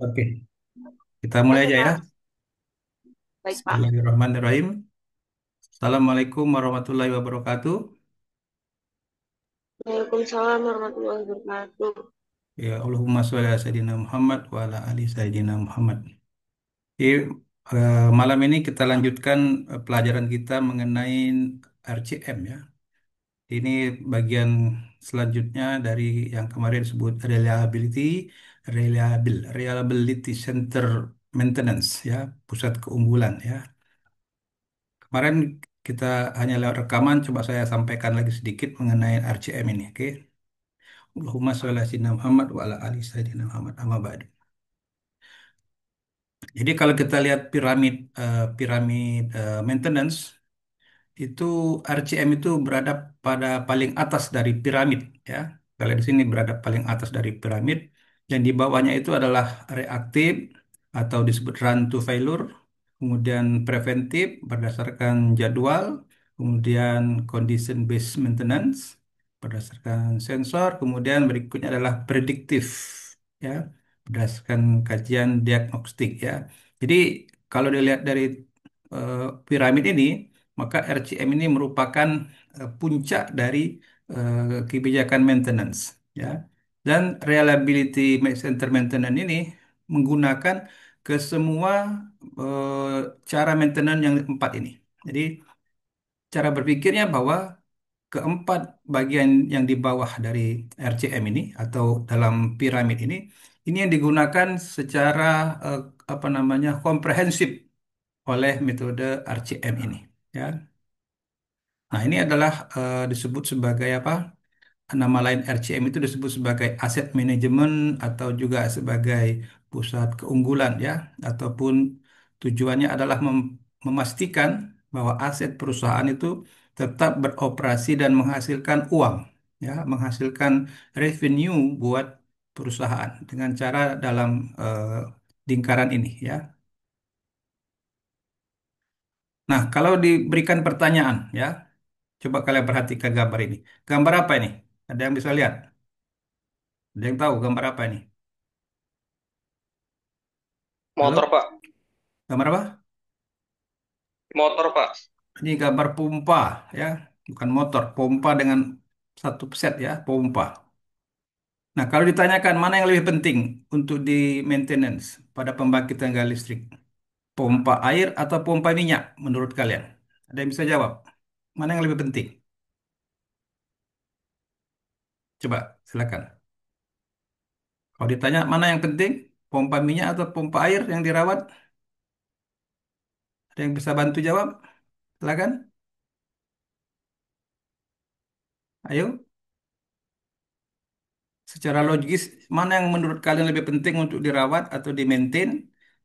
Oke, kita mulai Oke, aja ya. Pak. Baik, Pak. Bismillahirrahmanirrahim. Assalamualaikum warahmatullahi wabarakatuh. Waalaikumsalam warahmatullahi wabarakatuh. Ya Allahumma sholli ala Sayyidina Muhammad wa ala ali Sayyidina Muhammad. Jadi, malam ini kita lanjutkan pelajaran kita mengenai RCM ya. Ini bagian selanjutnya dari yang kemarin disebut reliability center maintenance ya, pusat keunggulan ya. Kemarin kita hanya lewat rekaman, coba saya sampaikan lagi sedikit mengenai RCM ini, oke? Allahumma sholli ala sayyidina Muhammad wa ala ali sayyidina Muhammad amma ba'du. Jadi kalau kita lihat piramid maintenance itu RCM itu berada pada paling atas dari piramid ya. Kalian di sini berada paling atas dari piramid dan di bawahnya itu adalah reaktif atau disebut run to failure, kemudian preventif berdasarkan jadwal, kemudian condition based maintenance berdasarkan sensor, kemudian berikutnya adalah prediktif ya berdasarkan kajian diagnostik ya. Jadi kalau dilihat dari eh, piramid ini maka RCM ini merupakan puncak dari kebijakan maintenance, ya. Dan reliability center maintenance ini menggunakan ke semua cara maintenance yang empat ini. Jadi cara berpikirnya bahwa keempat bagian yang di bawah dari RCM ini atau dalam piramid ini yang digunakan secara eh, apa namanya komprehensif oleh metode RCM ini. Ya. Nah, ini adalah disebut sebagai apa? Nama lain RCM itu disebut sebagai aset manajemen atau juga sebagai pusat keunggulan ya, ataupun tujuannya adalah memastikan bahwa aset perusahaan itu tetap beroperasi dan menghasilkan uang, ya, menghasilkan revenue buat perusahaan dengan cara dalam lingkaran ini ya. Nah, kalau diberikan pertanyaan ya, coba kalian perhatikan gambar ini. Gambar apa ini? Ada yang bisa lihat? Ada yang tahu gambar apa ini? Motor, Halo? Pak. Gambar apa? Motor, Pak. Ini gambar pompa ya, bukan motor. Pompa dengan satu set ya, pompa. Nah, kalau ditanyakan mana yang lebih penting untuk di maintenance pada pembangkit tenaga listrik, pompa air atau pompa minyak menurut kalian? Ada yang bisa jawab? Mana yang lebih penting? Coba silakan. Kalau ditanya mana yang penting, pompa minyak atau pompa air yang dirawat, ada yang bisa bantu jawab? Silakan. Ayo. Secara logis, mana yang menurut kalian lebih penting untuk dirawat atau di-maintain?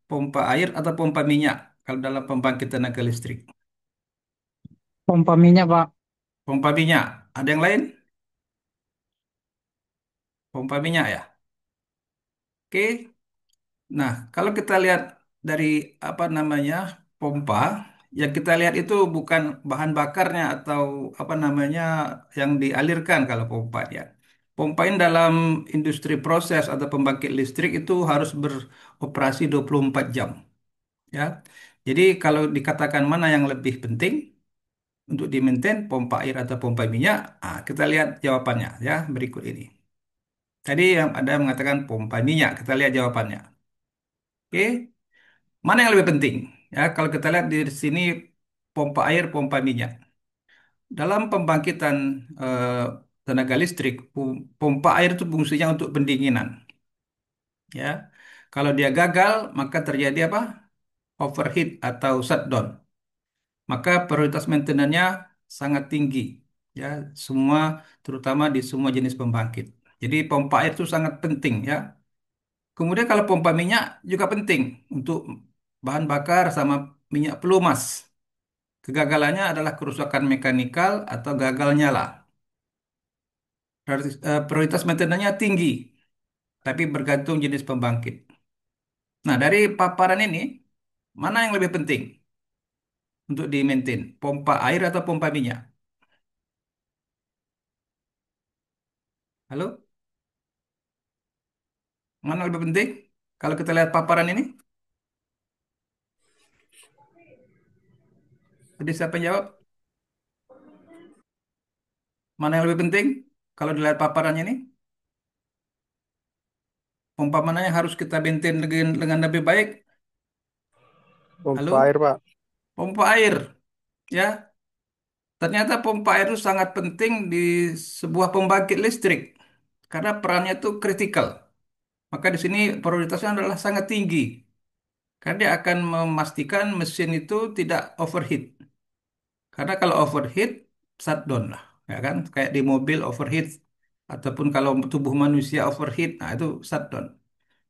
Pompa air atau pompa minyak? Kalau dalam pembangkit tenaga listrik. Pompa minyak, Pak. Pompa minyak. Ada yang lain? Pompa minyak ya? Oke. Nah, kalau kita lihat dari apa namanya pompa, yang kita lihat itu bukan bahan bakarnya atau apa namanya yang dialirkan kalau pompa ya. Pompa ini dalam industri proses atau pembangkit listrik itu harus beroperasi 24 jam. Ya. Jadi kalau dikatakan mana yang lebih penting untuk di-maintain pompa air atau pompa minyak, kita lihat jawabannya ya berikut ini. Tadi yang ada yang mengatakan pompa minyak, kita lihat jawabannya. Oke, mana yang lebih penting? Ya, kalau kita lihat di sini pompa air, pompa minyak. Dalam pembangkitan eh, tenaga listrik, pompa air itu fungsinya untuk pendinginan. Ya, kalau dia gagal, maka terjadi apa? Overheat atau shutdown. Maka prioritas maintenance-nya sangat tinggi ya semua terutama di semua jenis pembangkit. Jadi pompa air itu sangat penting ya. Kemudian kalau pompa minyak juga penting untuk bahan bakar sama minyak pelumas. Kegagalannya adalah kerusakan mekanikal atau gagal nyala. Prioritas maintenance-nya tinggi, tapi bergantung jenis pembangkit. Nah, dari paparan ini, mana yang lebih penting untuk di-maintain? Pompa air atau pompa minyak? Halo? Mana lebih penting? Kalau kita lihat paparan ini, jadi siapa yang jawab? Mana yang lebih penting? Kalau dilihat paparannya ini, pompa mana yang harus kita maintain dengan lebih baik? Pompa Halo? air, Pak. Pompa air, ya. Ternyata pompa air itu sangat penting di sebuah pembangkit listrik karena perannya itu kritikal. Maka di sini prioritasnya adalah sangat tinggi karena dia akan memastikan mesin itu tidak overheat. Karena kalau overheat, shutdown lah, ya kan? Kayak di mobil overheat ataupun kalau tubuh manusia overheat, nah itu shutdown.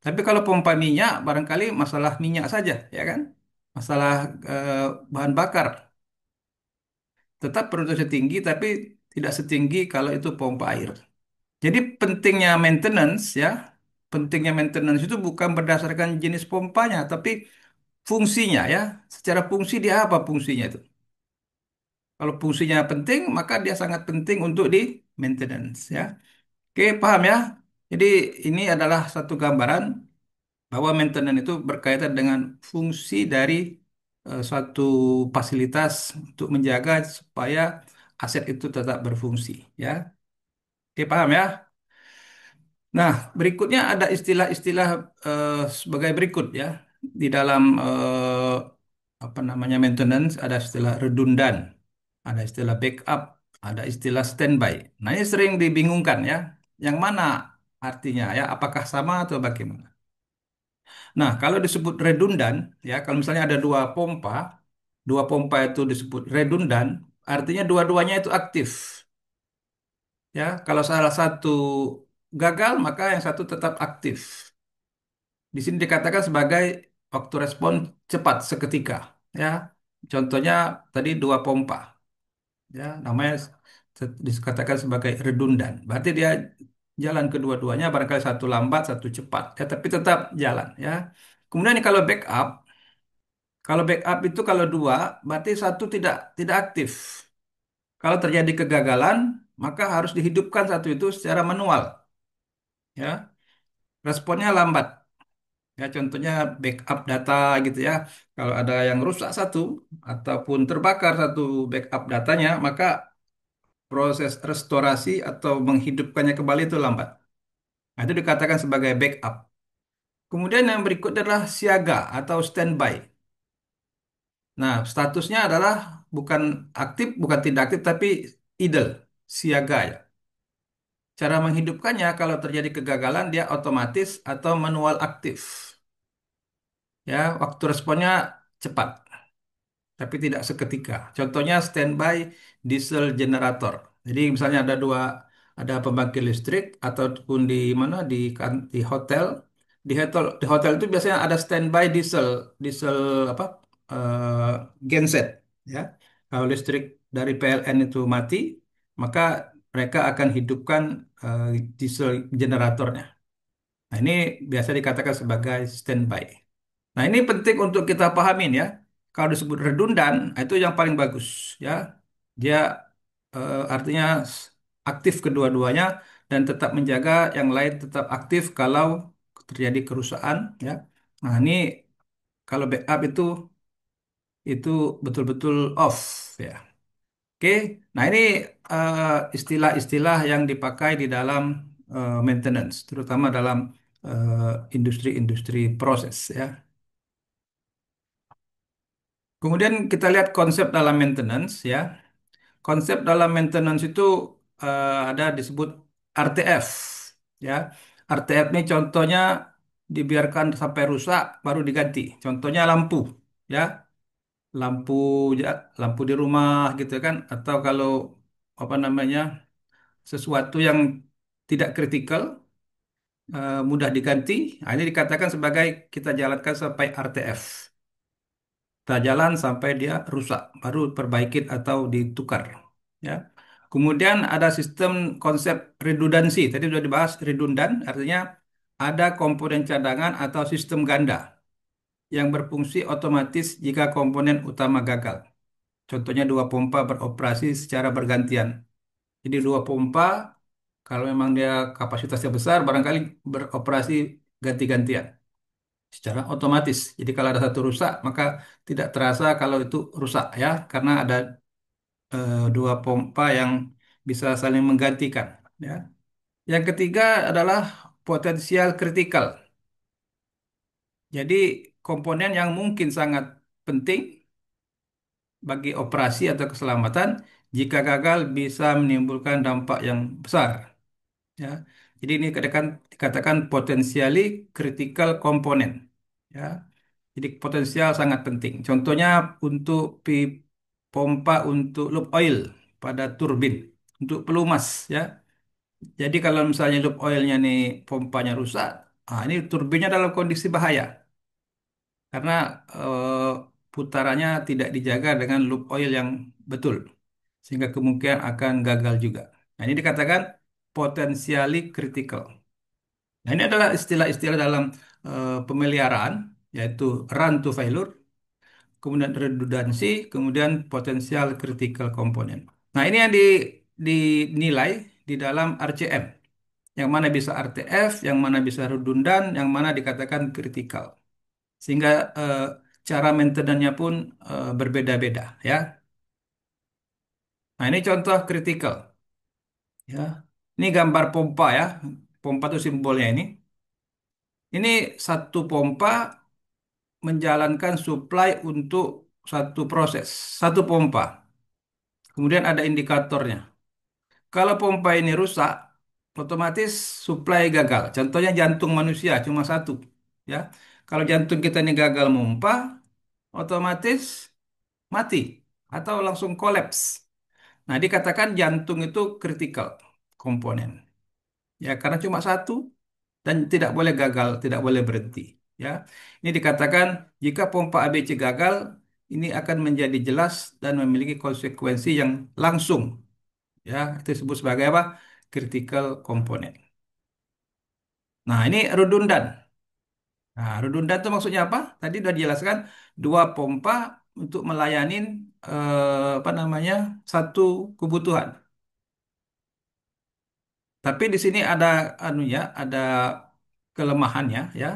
Tapi kalau pompa minyak, barangkali masalah minyak saja, ya kan? Masalah eh, bahan bakar. Tetap prioritasnya tinggi, tapi tidak setinggi kalau itu pompa air. Jadi pentingnya maintenance ya, pentingnya maintenance itu bukan berdasarkan jenis pompanya, tapi fungsinya ya. Secara fungsi dia apa fungsinya itu? Kalau fungsinya penting, maka dia sangat penting untuk di maintenance ya. Oke, paham ya? Jadi ini adalah satu gambaran bahwa maintenance itu berkaitan dengan fungsi dari suatu fasilitas untuk menjaga supaya aset itu tetap berfungsi ya. Oke, paham ya? Nah, berikutnya ada istilah-istilah sebagai berikut ya. Di dalam apa namanya maintenance ada istilah redundan, ada istilah backup, ada istilah standby. Nah, ini sering dibingungkan ya. Yang mana artinya ya? Apakah sama atau bagaimana? Nah, kalau disebut redundan ya, kalau misalnya ada dua pompa itu disebut redundan, artinya dua-duanya itu aktif. Ya, kalau salah satu gagal, maka yang satu tetap aktif. Di sini dikatakan sebagai waktu respon cepat seketika. Ya, contohnya tadi dua pompa. Ya, namanya dikatakan sebagai redundan. Berarti dia jalan kedua-duanya, barangkali satu lambat, satu cepat. Ya, tapi tetap jalan. Ya. Kemudian kalau backup itu kalau dua, berarti satu tidak aktif. Kalau terjadi kegagalan, maka harus dihidupkan satu itu secara manual. Ya, responnya lambat. Ya, contohnya backup data gitu ya. Kalau ada yang rusak satu ataupun terbakar satu backup datanya, maka proses restorasi atau menghidupkannya kembali itu lambat. Nah, itu dikatakan sebagai backup. Kemudian yang berikut adalah siaga atau standby. Nah, statusnya adalah bukan aktif, bukan tidak aktif, tapi idle, siaga ya. Cara menghidupkannya kalau terjadi kegagalan dia otomatis atau manual aktif. Ya, waktu responnya cepat, tapi tidak seketika. Contohnya standby diesel generator. Jadi misalnya ada pembangkit listrik ataupun di mana di hotel, di hotel itu biasanya ada standby diesel diesel apa eh, genset ya. Kalau listrik dari PLN itu mati, maka mereka akan hidupkan eh, diesel generatornya. Nah, ini biasa dikatakan sebagai standby. Nah, ini penting untuk kita pahamin ya. Kalau disebut redundan, nah itu yang paling bagus ya. Dia artinya aktif kedua-duanya dan tetap menjaga yang lain tetap aktif kalau terjadi kerusakan ya. Nah, ini kalau backup itu betul-betul off ya. Oke. Nah, ini eh, istilah-istilah yang dipakai di dalam maintenance, terutama dalam industri-industri proses ya. Kemudian kita lihat konsep dalam maintenance ya. Konsep dalam maintenance itu ada disebut RTF ya. RTF ini contohnya dibiarkan sampai rusak baru diganti. Contohnya lampu ya. Lampu lampu di rumah gitu kan atau kalau apa namanya sesuatu yang tidak kritikal mudah diganti. Nah, ini dikatakan sebagai kita jalankan sampai RTF. Kita jalan sampai dia rusak, baru perbaikin atau ditukar. Ya. Kemudian ada sistem konsep redundansi. Tadi sudah dibahas redundan, artinya ada komponen cadangan atau sistem ganda yang berfungsi otomatis jika komponen utama gagal. Contohnya dua pompa beroperasi secara bergantian. Jadi dua pompa, kalau memang dia kapasitasnya besar, barangkali beroperasi ganti-gantian. secara otomatis. Jadi kalau ada satu rusak, maka tidak terasa kalau itu rusak ya, karena ada dua pompa yang bisa saling menggantikan. Ya. Yang ketiga adalah potensial kritikal. Jadi komponen yang mungkin sangat penting bagi operasi atau keselamatan jika gagal bisa menimbulkan dampak yang besar. Ya. Jadi ini dikatakan potentially critical component. Ya. Jadi potensial sangat penting. Contohnya untuk pompa untuk loop oil pada turbin untuk pelumas ya. Jadi kalau misalnya loop oilnya nih pompanya rusak, ini turbinnya dalam kondisi bahaya karena eh, putarannya tidak dijaga dengan loop oil yang betul sehingga kemungkinan akan gagal juga. Nah, ini dikatakan potentially critical. Nah, ini adalah istilah-istilah dalam pemeliharaan yaitu run to failure, kemudian redundansi, kemudian potensial critical component. Nah, ini yang dinilai di dalam RCM, yang mana bisa RTF, yang mana bisa redundan, yang mana dikatakan kritikal. Sehingga cara maintenance-nya pun berbeda-beda, ya. Nah, ini contoh kritikal, ya. Ini gambar pompa ya. Pompa itu simbolnya ini. Ini satu pompa menjalankan supply untuk satu proses, satu pompa. Kemudian ada indikatornya. Kalau pompa ini rusak, otomatis supply gagal. Contohnya jantung manusia cuma satu, ya. Kalau jantung kita ini gagal memompa, otomatis mati atau langsung kolaps. Nah, dikatakan jantung itu critical komponen. Ya, karena cuma satu dan tidak boleh gagal, tidak boleh berhenti. Ya, ini dikatakan jika pompa ABC gagal, ini akan menjadi jelas dan memiliki konsekuensi yang langsung. Ya, itu disebut sebagai apa? Critical component. Nah, ini redundan. Nah, redundan itu maksudnya apa? Tadi sudah dijelaskan dua pompa untuk melayani apa namanya satu kebutuhan. Tapi di sini ada anunya, ada kelemahannya ya.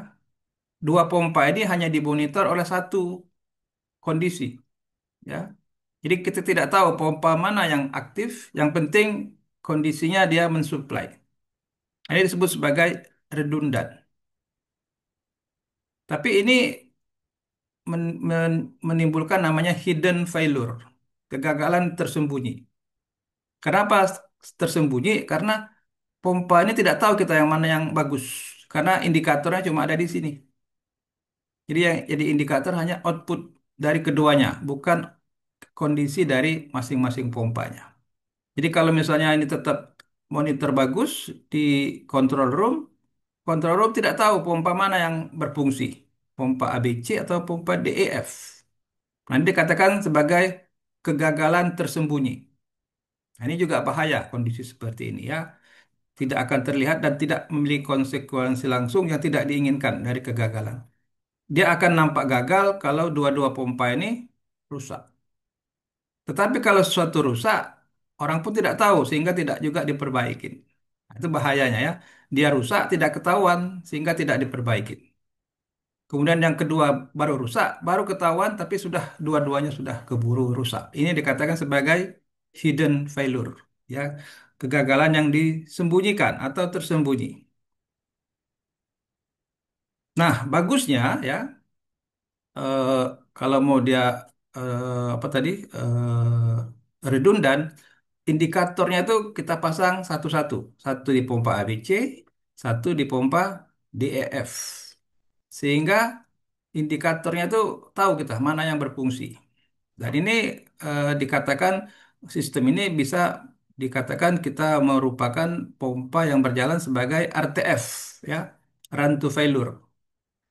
Dua pompa ini hanya dimonitor oleh satu kondisi ya. Jadi kita tidak tahu pompa mana yang aktif, yang penting kondisinya dia mensuplai. Ini disebut sebagai redundan. Tapi ini menimbulkan namanya hidden failure, kegagalan tersembunyi. Kenapa tersembunyi? Karena pompa ini tidak tahu kita yang mana yang bagus, karena indikatornya cuma ada di sini. Jadi yang jadi indikator hanya output dari keduanya, bukan kondisi dari masing-masing pompanya. Jadi kalau misalnya ini tetap monitor bagus di control room tidak tahu pompa mana yang berfungsi, pompa ABC atau pompa DEF. Nanti dikatakan sebagai kegagalan tersembunyi. Nah, ini juga bahaya kondisi seperti ini ya. Tidak akan terlihat dan tidak memiliki konsekuensi langsung yang tidak diinginkan dari kegagalan. Dia akan nampak gagal kalau dua-dua pompa ini rusak. Tetapi kalau sesuatu rusak, orang pun tidak tahu sehingga tidak juga diperbaikin. Nah, itu bahayanya ya. Dia rusak tidak ketahuan sehingga tidak diperbaiki. Kemudian yang kedua baru rusak, baru ketahuan tapi sudah dua-duanya sudah keburu rusak. Ini dikatakan sebagai hidden failure, ya, kegagalan yang disembunyikan atau tersembunyi. Nah, bagusnya ya eh, kalau mau dia apa tadi redundan, indikatornya itu kita pasang satu-satu, satu di pompa ABC, satu di pompa DEF, sehingga indikatornya itu tahu kita mana yang berfungsi. Dan ini dikatakan sistem ini bisa dikatakan kita merupakan pompa yang berjalan sebagai RTF, ya, run to failure.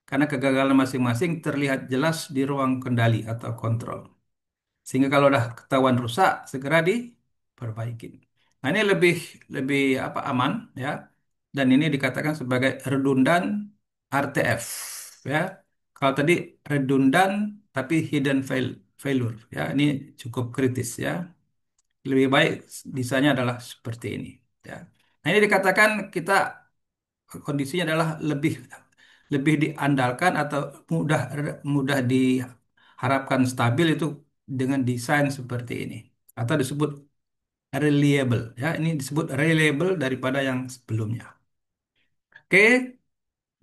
Karena kegagalan masing-masing terlihat jelas di ruang kendali atau kontrol. Sehingga kalau udah ketahuan rusak, segera diperbaiki. Nah, ini lebih lebih apa aman ya. Dan ini dikatakan sebagai redundan RTF ya. Kalau tadi redundan tapi failure ya. Ini cukup kritis ya. Lebih baik desainnya adalah seperti ini ya. Nah, ini dikatakan kita kondisinya adalah lebih lebih diandalkan atau mudah mudah diharapkan stabil itu dengan desain seperti ini atau disebut reliable ya. Ini disebut reliable daripada yang sebelumnya. Oke.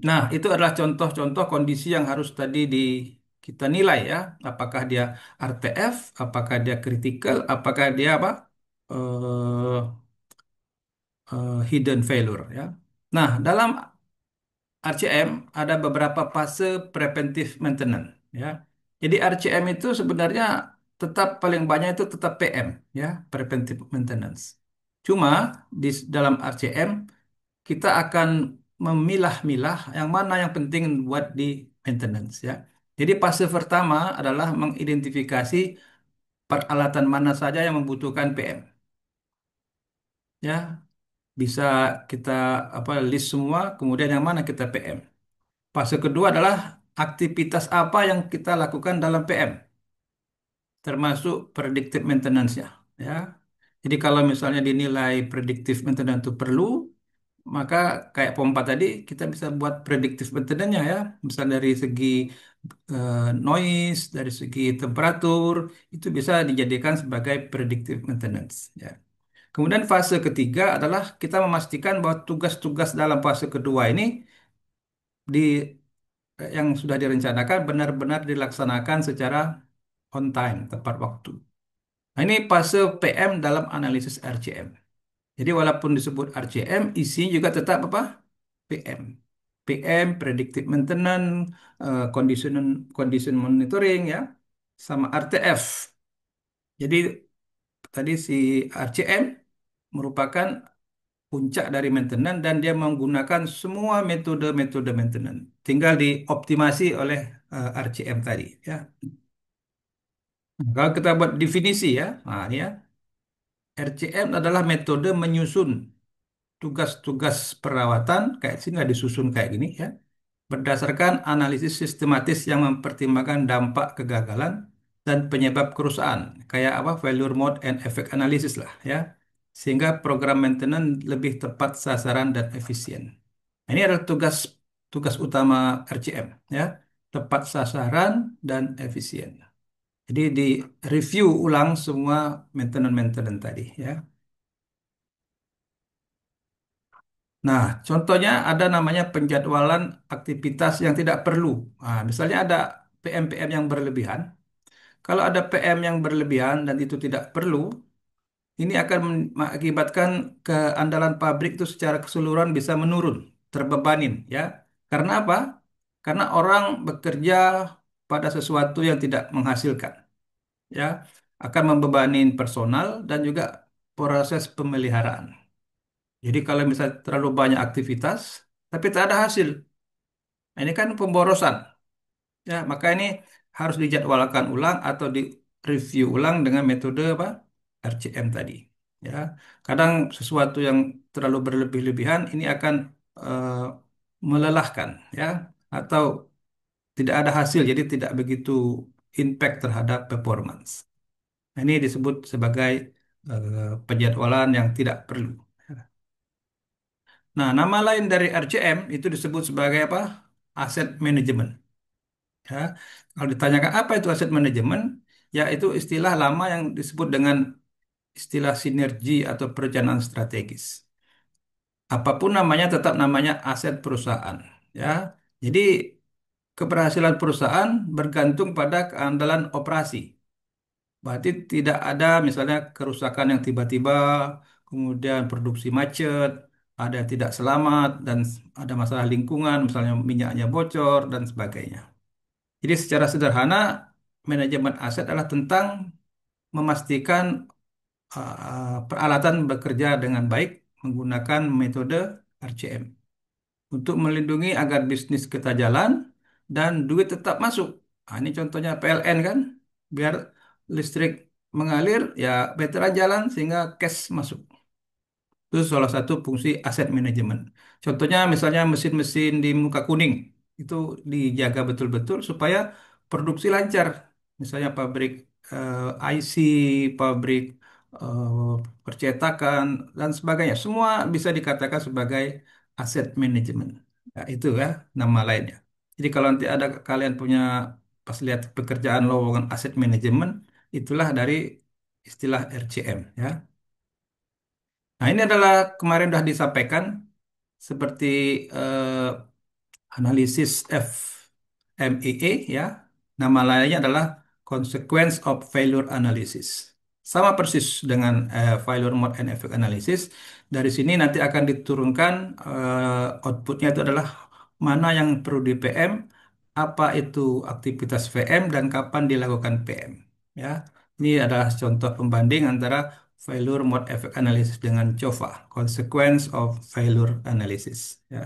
Nah, itu adalah contoh-contoh kondisi yang harus tadi kita nilai ya. Apakah dia RTF, apakah dia critical, apakah dia apa? eh Hidden failure ya. Nah, dalam RCM ada beberapa fase preventive maintenance ya. Jadi RCM itu sebenarnya tetap paling banyak itu tetap PM ya, preventive maintenance. Cuma dalam RCM kita akan memilah-milah yang mana yang penting buat di maintenance ya. Jadi fase pertama adalah mengidentifikasi peralatan mana saja yang membutuhkan PM ya. Bisa kita apa list semua, kemudian yang mana kita PM. Fase kedua adalah aktivitas apa yang kita lakukan dalam PM, termasuk predictive maintenance-nya ya. Jadi kalau misalnya dinilai predictive maintenance itu perlu, maka kayak pompa tadi kita bisa buat predictive maintenance-nya ya. Misal dari segi noise, dari segi temperatur, itu bisa dijadikan sebagai predictive maintenance ya. Kemudian fase ketiga adalah kita memastikan bahwa tugas-tugas dalam fase kedua ini di yang sudah direncanakan benar-benar dilaksanakan secara on time, tepat waktu. Nah, ini fase PM dalam analisis RCM. Jadi walaupun disebut RCM, isinya juga tetap apa? PM. PM, predictive maintenance, condition condition monitoring ya, sama RTF. Jadi tadi si RCM merupakan puncak dari maintenance dan dia menggunakan semua metode-metode maintenance. Tinggal dioptimasi oleh RCM tadi ya. Kalau kita buat definisi ya, nah ini ya, RCM adalah metode menyusun tugas-tugas perawatan kayak sini nggak disusun kayak gini ya, berdasarkan analisis sistematis yang mempertimbangkan dampak kegagalan dan penyebab kerusakan, kayak apa failure mode and effect analysis lah ya, sehingga program maintenance lebih tepat sasaran dan efisien. Nah, ini adalah tugas tugas utama RCM ya, tepat sasaran dan efisien. Jadi di review ulang semua maintenance-maintenance tadi ya. Nah, contohnya ada namanya penjadwalan aktivitas yang tidak perlu. Nah, misalnya ada PM-PM yang berlebihan. Kalau ada PM yang berlebihan dan itu tidak perlu, ini akan mengakibatkan keandalan pabrik itu secara keseluruhan bisa menurun, terbebanin ya. Karena apa? Karena orang bekerja pada sesuatu yang tidak menghasilkan, ya, akan membebani personal dan juga proses pemeliharaan. Jadi kalau misalnya terlalu banyak aktivitas, tapi tak ada hasil, nah, ini kan pemborosan. Ya, maka ini harus dijadwalkan ulang atau di review ulang dengan metode apa? RCM tadi. Ya, kadang sesuatu yang terlalu berlebih-lebihan ini akan eh, melelahkan, ya, atau tidak ada hasil, jadi tidak begitu impact terhadap performance. Nah, ini disebut sebagai penjadwalan yang tidak perlu. Nah, nama lain dari RCM itu disebut sebagai apa? Asset management. Ya, kalau ditanyakan apa itu aset manajemen, ya itu istilah lama yang disebut dengan istilah sinergi atau perencanaan strategis. Apapun namanya tetap namanya aset perusahaan. Ya, jadi keberhasilan perusahaan bergantung pada keandalan operasi. Berarti tidak ada misalnya kerusakan yang tiba-tiba, kemudian produksi macet, ada yang tidak selamat dan ada masalah lingkungan, misalnya minyaknya bocor dan sebagainya. Jadi secara sederhana, manajemen aset adalah tentang memastikan peralatan bekerja dengan baik menggunakan metode RCM untuk melindungi agar bisnis kita jalan dan duit tetap masuk. Nah, ini contohnya PLN kan, biar listrik mengalir ya veteran jalan sehingga cash masuk. Itu salah satu fungsi aset manajemen. Contohnya misalnya mesin-mesin di muka kuning itu dijaga betul-betul supaya produksi lancar. Misalnya pabrik IC, pabrik eh, percetakan dan sebagainya. Semua bisa dikatakan sebagai aset manajemen. Nah, itu ya nama lainnya. Jadi kalau nanti ada kalian punya pas lihat pekerjaan lowongan aset manajemen, itulah dari istilah RCM ya. Nah, ini adalah kemarin sudah disampaikan seperti eh, analisis FMEA ya. Nama lainnya adalah Consequence of Failure Analysis. Sama persis dengan Failure Mode and Effect Analysis. Dari sini nanti akan diturunkan outputnya itu adalah mana yang perlu di PM, apa itu aktivitas VM, dan kapan dilakukan PM. Ya, ini adalah contoh pembanding antara Failure Mode Effect Analysis dengan COFA, Consequence of Failure Analysis. Ya.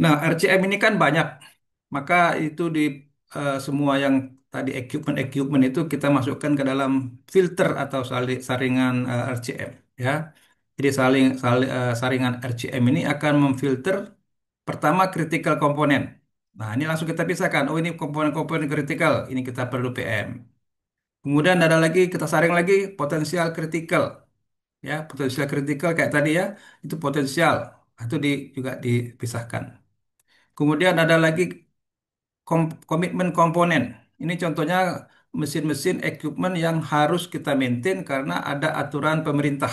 Nah, RCM ini kan banyak, maka itu di semua yang tadi equipment itu kita masukkan ke dalam filter atau saringan RCM, ya. Jadi saringan RCM ini akan memfilter pertama critical komponen. Nah, ini langsung kita pisahkan. Oh, ini komponen-komponen kritikal, ini kita perlu PM. Kemudian ada lagi kita saring lagi potensial kritikal, ya. Potensial kritikal kayak tadi ya, itu potensial. Itu juga dipisahkan. Kemudian ada lagi komitmen komponen. Ini contohnya mesin-mesin equipment yang harus kita maintain karena ada aturan pemerintah.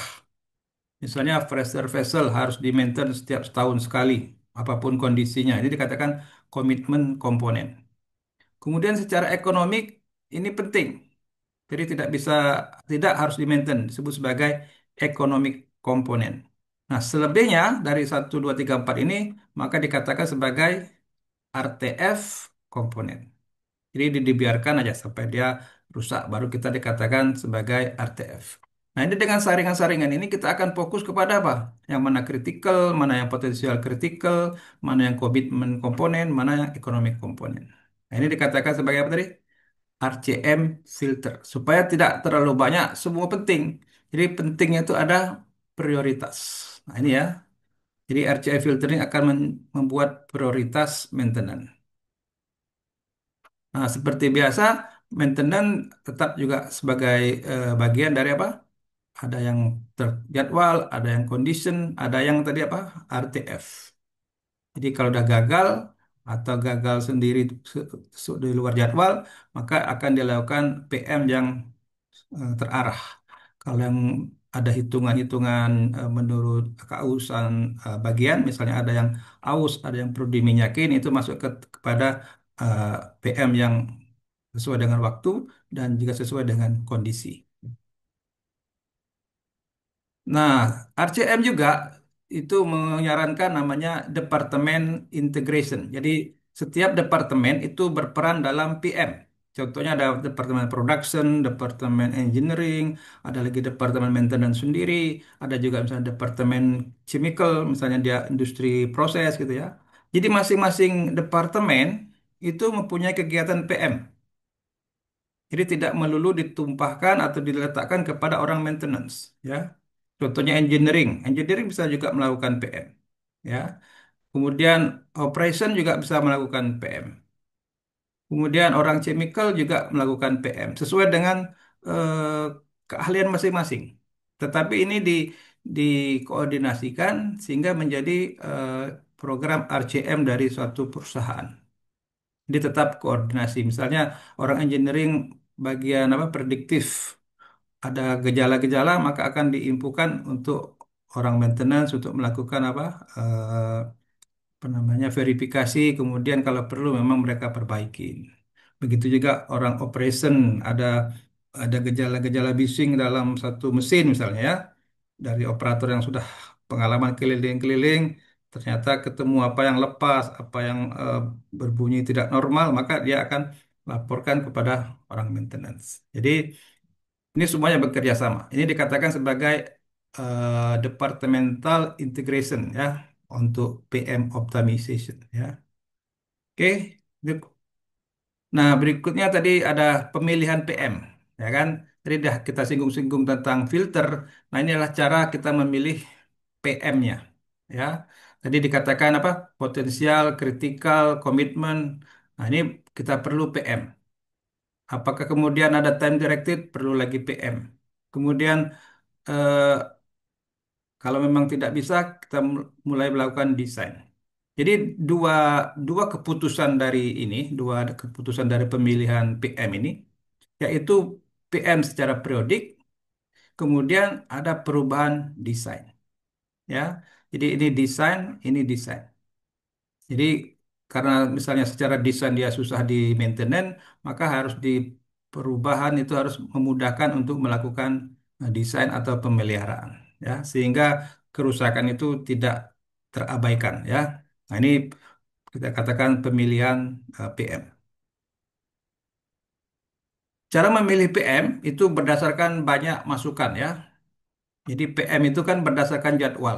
Misalnya pressure vessel harus di-maintain setiap setahun sekali, apapun kondisinya. Ini dikatakan komitmen komponen. Kemudian secara ekonomik ini penting. Jadi tidak harus di-maintain, disebut sebagai economic komponen. Nah, selebihnya dari satu 2 3 4 ini maka dikatakan sebagai RTF komponen. Jadi dibiarkan aja sampai dia rusak, baru kita dikatakan sebagai RTF. Nah, ini dengan saringan-saringan ini kita akan fokus kepada apa? Yang mana kritikal, mana yang potensial kritikal, mana yang komitmen komponen, mana yang ekonomik komponen. Nah, ini dikatakan sebagai apa tadi? RCM filter. Supaya tidak terlalu banyak, semua penting. Jadi pentingnya itu ada prioritas. Nah, ini ya. Jadi RCM filtering akan membuat prioritas maintenance. Nah, seperti biasa, maintenance tetap juga sebagai bagian dari apa? Ada yang terjadwal, ada yang condition, ada yang tadi apa? RTF. Jadi kalau udah gagal atau gagal sendiri di luar jadwal, maka akan dilakukan PM yang terarah. Kalau yang ada hitungan-hitungan menurut keausan bagian, misalnya ada yang aus, ada yang perlu diminyakin, itu masuk kepada eh, PM yang sesuai dengan waktu dan juga sesuai dengan kondisi. Nah, RCM juga itu menyarankan namanya departemen integration. Jadi setiap departemen itu berperan dalam PM. Contohnya ada departemen production, departemen engineering, ada lagi departemen maintenance sendiri, ada juga misalnya departemen chemical, misalnya dia industri proses gitu ya. Jadi masing-masing departemen itu mempunyai kegiatan PM. Jadi tidak melulu ditumpahkan atau diletakkan kepada orang maintenance, ya. Contohnya engineering, engineering bisa juga melakukan PM, ya. Kemudian operation juga bisa melakukan PM. Kemudian orang chemical juga melakukan PM sesuai dengan eh, keahlian masing-masing. Tetapi ini dikoordinasikan sehingga menjadi eh, program RCM dari suatu perusahaan. Dia tetap koordinasi. Misalnya orang engineering bagian apa prediktif ada gejala-gejala maka akan diinfokan untuk orang maintenance untuk melakukan apa namanya verifikasi kemudian kalau perlu memang mereka perbaiki. Begitu juga orang operation ada gejala-gejala bising dalam satu mesin misalnya ya dari operator yang sudah pengalaman keliling-keliling ternyata ketemu apa yang lepas, apa yang berbunyi tidak normal, maka dia akan laporkan kepada orang maintenance. Jadi ini semuanya bekerja sama. Ini dikatakan sebagai departmental integration ya untuk PM optimization ya. Oke. Nah, berikutnya tadi ada pemilihan PM ya kan. Tadi dah kita singgung-singgung tentang filter. Nah, ini adalah cara kita memilih PM-nya ya. Tadi dikatakan apa? Potensial, kritikal, komitmen. Nah, ini kita perlu PM. Apakah kemudian ada time directed? Perlu lagi PM. Kemudian eh, kalau memang tidak bisa, kita mulai melakukan desain. Jadi dua dua keputusan dari ini, dua keputusan dari pemilihan PM ini, yaitu PM secara periodik, kemudian ada perubahan desain, ya. Jadi ini desain. Jadi karena misalnya secara desain dia susah di maintenance, maka harus di perubahan itu harus memudahkan untuk melakukan desain atau pemeliharaan, ya, sehingga kerusakan itu tidak terabaikan, ya. Nah, ini kita katakan pemilihan PM. Cara memilih PM itu berdasarkan banyak masukan, ya. Jadi PM itu kan berdasarkan jadwal.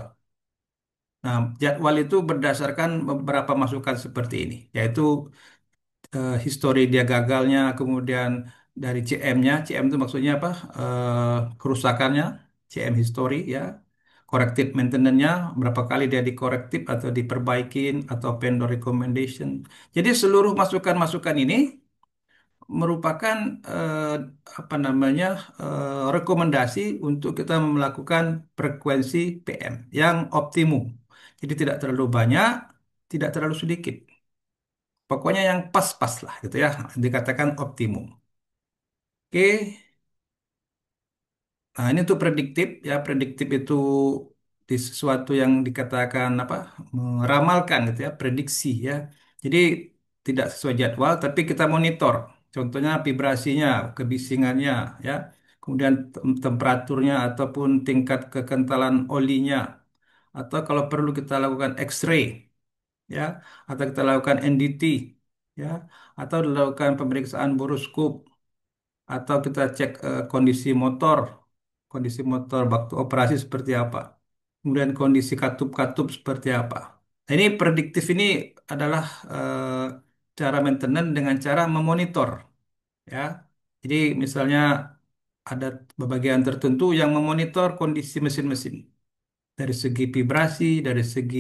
Nah, jadwal itu berdasarkan beberapa masukan seperti ini, yaitu histori dia gagalnya, kemudian dari CM-nya, CM itu maksudnya apa? Kerusakannya, CM history, ya, corrective maintenance-nya, berapa kali dia dikorektif atau diperbaikin atau vendor recommendation. Jadi seluruh masukan-masukan ini merupakan eh, apa namanya rekomendasi untuk kita melakukan frekuensi PM yang optimum. Jadi tidak terlalu banyak, tidak terlalu sedikit. Pokoknya yang pas-pas lah gitu ya, dikatakan optimum. Oke, nah ini untuk prediktif ya, prediktif itu di sesuatu yang dikatakan apa, meramalkan gitu ya, prediksi ya. Jadi tidak sesuai jadwal, tapi kita monitor. Contohnya vibrasinya, kebisingannya ya, kemudian temperaturnya ataupun tingkat kekentalan olinya, atau kalau perlu kita lakukan X-ray ya, atau kita lakukan NDT ya, atau dilakukan pemeriksaan boroskop, atau kita cek kondisi motor waktu operasi seperti apa, kemudian kondisi katup-katup seperti apa. Nah, ini prediktif ini adalah cara maintenance dengan cara memonitor, ya. Jadi misalnya ada bagian tertentu yang memonitor kondisi mesin-mesin dari segi vibrasi, dari segi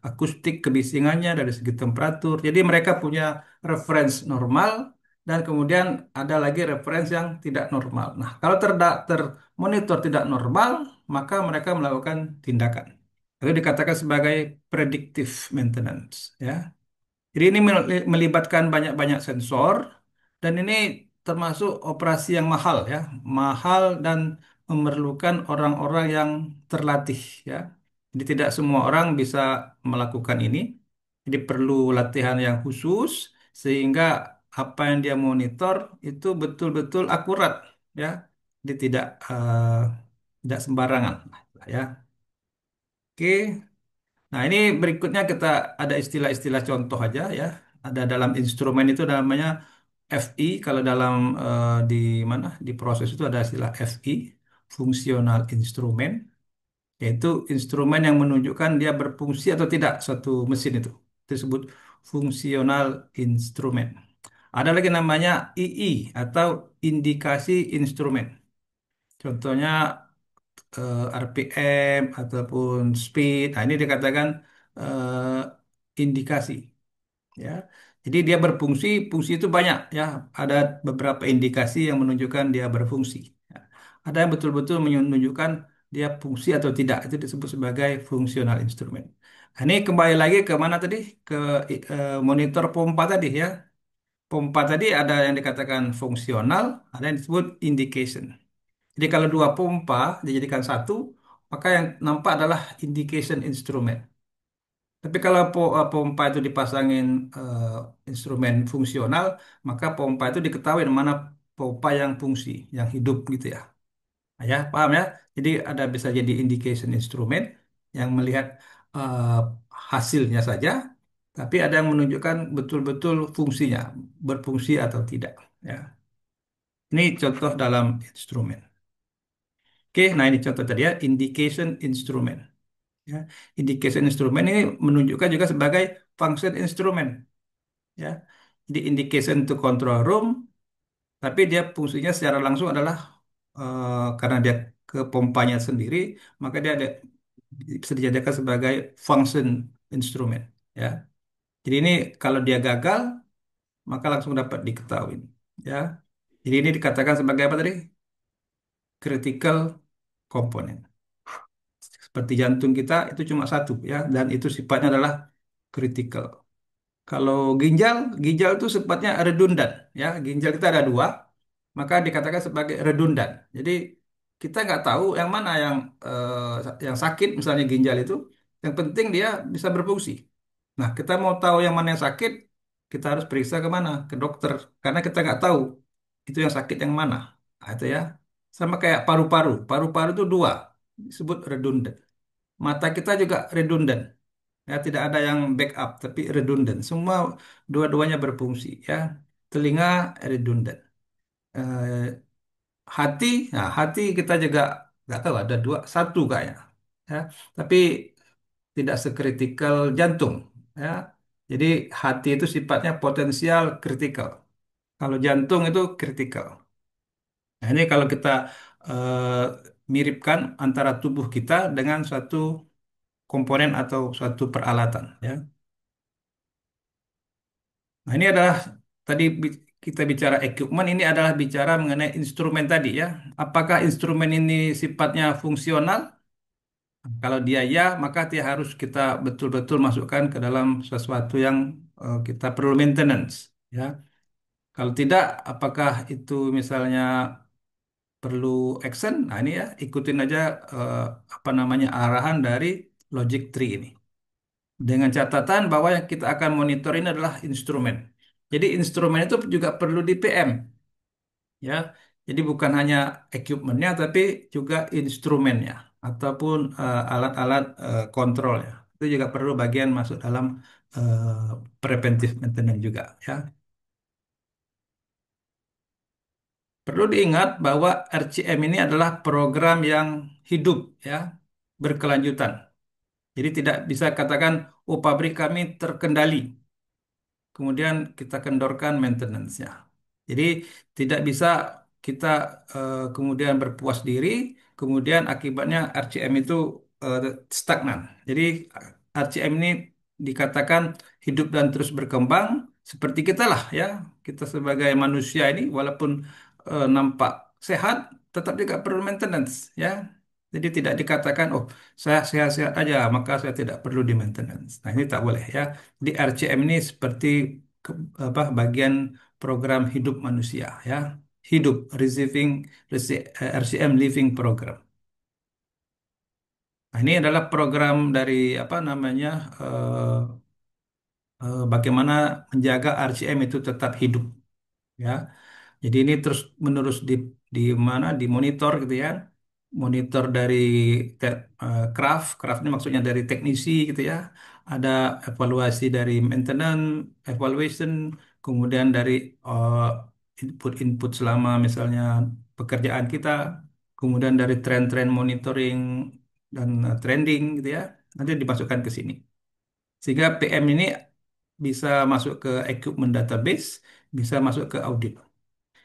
akustik, kebisingannya, dari segi temperatur. Jadi mereka punya reference normal dan kemudian ada lagi reference yang tidak normal. Nah, kalau termonitor tidak normal, maka mereka melakukan tindakan. Itu dikatakan sebagai predictive maintenance, ya. Jadi ini melibatkan banyak-banyak sensor dan ini termasuk operasi yang mahal, ya, mahal dan memerlukan orang-orang yang terlatih, ya. Jadi tidak semua orang bisa melakukan ini. Jadi perlu latihan yang khusus sehingga apa yang dia monitor itu betul-betul akurat, ya. Jadi tidak sembarangan, ya. Oke. Nah, ini berikutnya kita ada istilah-istilah contoh aja, ya. Ada dalam instrumen itu namanya FI, kalau dalam di mana di proses itu ada istilah FI, fungsional instrumen, yaitu instrumen yang menunjukkan dia berfungsi atau tidak suatu mesin itu. Itu disebut fungsional instrumen. Ada lagi namanya II atau indikasi instrumen. Contohnya RPM ataupun speed. Nah, ini dikatakan indikasi, ya. Jadi dia berfungsi, fungsi itu banyak, ya. Ada beberapa indikasi yang menunjukkan dia berfungsi. Ya. Ada yang betul-betul menunjukkan dia fungsi atau tidak. Itu disebut sebagai fungsional instrumen. Nah, ini kembali lagi ke mana tadi? Ke monitor pompa tadi, ya. Pompa tadi ada yang dikatakan fungsional, ada yang disebut indication. Jadi kalau dua pompa dijadikan satu, maka yang nampak adalah indication instrument. Tapi kalau pompa itu dipasangin eh, instrumen fungsional, maka pompa itu diketahui mana pompa yang fungsi, yang hidup gitu ya. Nah, ya, paham ya? Jadi ada bisa jadi indication instrumen yang melihat eh, hasilnya saja, tapi ada yang menunjukkan betul-betul fungsinya, berfungsi atau tidak. Ya. Ini contoh dalam instrumen. Oke, nah ini contoh tadi ya, indication instrument. Ya. Indication instrument ini menunjukkan juga sebagai function instrument. Ya. Jadi indication to control room, tapi dia fungsinya secara langsung adalah karena dia ke pompanya sendiri, maka dia bisa dijadikan sebagai function instrument. Ya. Jadi ini kalau dia gagal, maka langsung dapat diketahui. Ya. Jadi ini dikatakan sebagai apa tadi? Critical component. Seperti jantung kita itu cuma satu, ya, dan itu sifatnya adalah kritikal. Kalau ginjal itu sifatnya redundan, ya. Ginjal kita ada dua, maka dikatakan sebagai redundan. Jadi kita nggak tahu yang mana yang sakit, misalnya ginjal itu. Yang penting dia bisa berfungsi. Nah, kita mau tahu yang mana yang sakit, kita harus periksa ke mana? Ke dokter, karena kita nggak tahu itu yang sakit yang mana. Nah, itu ya. Sama kayak paru-paru. Paru-paru itu dua, disebut redundan. Mata kita juga redundan. Ya, tidak ada yang backup, tapi redundant. Semua dua-duanya berfungsi. Ya, telinga redundant. Eh, hati, nah hati kita juga nggak tahu ada dua, satu kayaknya. Ya, tapi tidak sekritikal jantung. Ya, jadi hati itu sifatnya potensial kritikal. Kalau jantung itu kritikal. Nah, ini kalau kita eh, miripkan antara tubuh kita dengan suatu komponen atau suatu peralatan. Ya. Nah, ini adalah tadi kita bicara equipment, ini adalah bicara mengenai instrumen tadi ya. Apakah instrumen ini sifatnya fungsional? Kalau dia ya, maka dia harus kita betul-betul masukkan ke dalam sesuatu yang kita perlu maintenance ya. Kalau tidak, apakah itu misalnya perlu action? Nah, ini ya ikutin aja eh, apa namanya arahan dari Logic Tree ini. Dengan catatan bahwa yang kita akan monitor ini adalah instrumen. Jadi instrumen itu juga perlu di PM ya. Jadi bukan hanya equipmentnya tapi juga instrumennya ataupun alat-alat kontrolnya. Itu juga perlu bagian masuk dalam preventive maintenance juga ya. Perlu diingat bahwa RCM ini adalah program yang hidup ya, berkelanjutan. Jadi tidak bisa katakan oh pabrik kami terkendali. Kemudian kita kendorkan maintenance-nya. Jadi tidak bisa kita kemudian berpuas diri, kemudian akibatnya RCM itu eh, stagnan. Jadi RCM ini dikatakan hidup dan terus berkembang seperti kita lah ya. Kita sebagai manusia ini walaupun nampak sehat, tetap juga perlu maintenance ya. Jadi tidak dikatakan oh saya sehat-sehat aja maka saya tidak perlu di maintenance. Nah ini tak boleh ya. Di RCM ini seperti bagian program hidup manusia ya. Hidup RCM Living Program. Nah, ini adalah program dari apa namanya bagaimana menjaga RCM itu tetap hidup ya. Jadi ini terus menerus di mana dimonitor gitu ya. Monitor dari craft ini maksudnya dari teknisi gitu ya. Ada evaluasi dari maintenance, evaluation, kemudian dari eh, input-input selama misalnya pekerjaan kita, kemudian dari tren-tren monitoring dan trending gitu ya. Nanti dimasukkan ke sini. Sehingga PM ini bisa masuk ke equipment database, bisa masuk ke audit.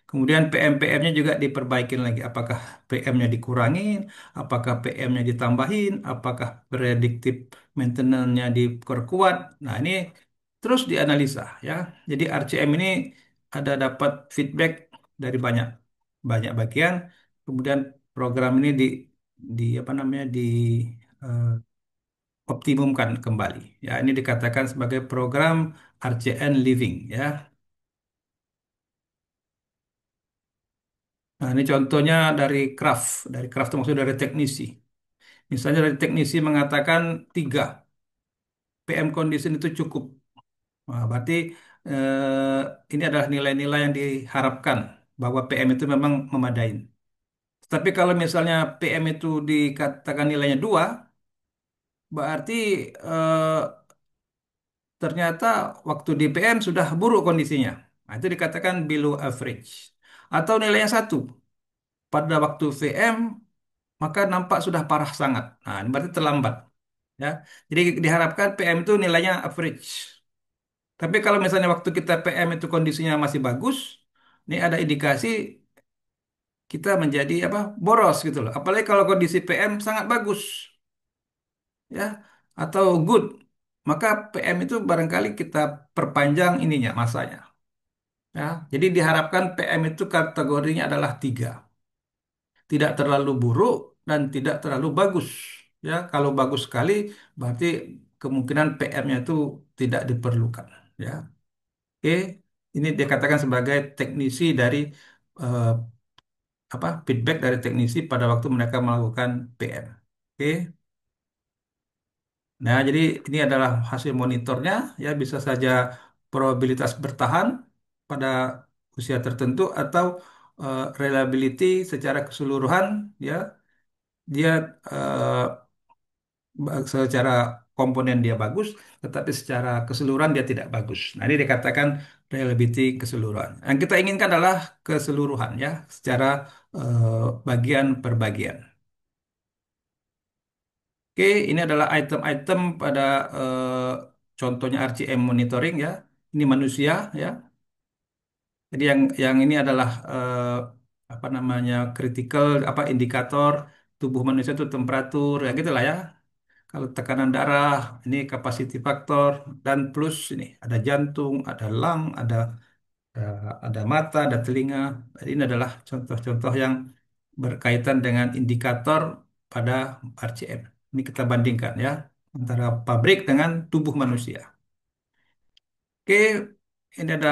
Kemudian PM-PM-nya juga diperbaikin lagi. Apakah PM-nya dikurangin, apakah PM-nya ditambahin, apakah predictive maintenance-nya diperkuat. Nah, ini terus dianalisa ya. Jadi RCM ini ada dapat feedback dari banyak banyak bagian. Kemudian program ini di apa namanya eh, optimumkan kembali. Ya, ini dikatakan sebagai program RCN Living ya. Nah, ini contohnya dari craft itu maksudnya dari teknisi. Misalnya dari teknisi mengatakan 3 PM condition itu cukup. Nah, berarti ini adalah nilai-nilai yang diharapkan bahwa PM itu memang memadai. Tapi kalau misalnya PM itu dikatakan nilainya 2, berarti ternyata waktu di PM sudah buruk kondisinya. Nah, itu dikatakan below average. Atau nilainya 1, pada waktu VM maka nampak sudah parah sangat. Nah, ini berarti terlambat. Ya. Jadi diharapkan PM itu nilainya average. Tapi kalau misalnya waktu kita PM itu kondisinya masih bagus, ini ada indikasi kita menjadi apa boros gitu loh. Apalagi kalau kondisi PM sangat bagus, ya, atau good, maka PM itu barangkali kita perpanjang ininya masanya. Ya. Jadi diharapkan PM itu kategorinya adalah 3. Tidak terlalu buruk dan tidak terlalu bagus. Ya, kalau bagus sekali berarti kemungkinan PM-nya itu tidak diperlukan. Ya, oke. Ini dikatakan sebagai teknisi dari eh, feedback dari teknisi pada waktu mereka melakukan PM. Oke. Nah, jadi ini adalah hasil monitornya, ya bisa saja probabilitas bertahan pada usia tertentu atau reliability secara keseluruhan, ya dia eh, secara komponen dia bagus, tetapi secara keseluruhan dia tidak bagus. Nah, ini dikatakan reliability keseluruhan. Yang kita inginkan adalah keseluruhan, ya, secara bagian per bagian. Oke, ini adalah item-item pada contohnya RCM monitoring, ya. Ini manusia, ya. Jadi yang ini adalah apa namanya critical indikator tubuh manusia itu temperatur, ya gitulah ya. Kalau tekanan darah, ini capacity factor dan plus ini ada jantung, ada lung, ada mata, ada telinga. Jadi ini adalah contoh-contoh yang berkaitan dengan indikator pada RCM. Ini kita bandingkan ya antara pabrik dengan tubuh manusia. Oke, ini ada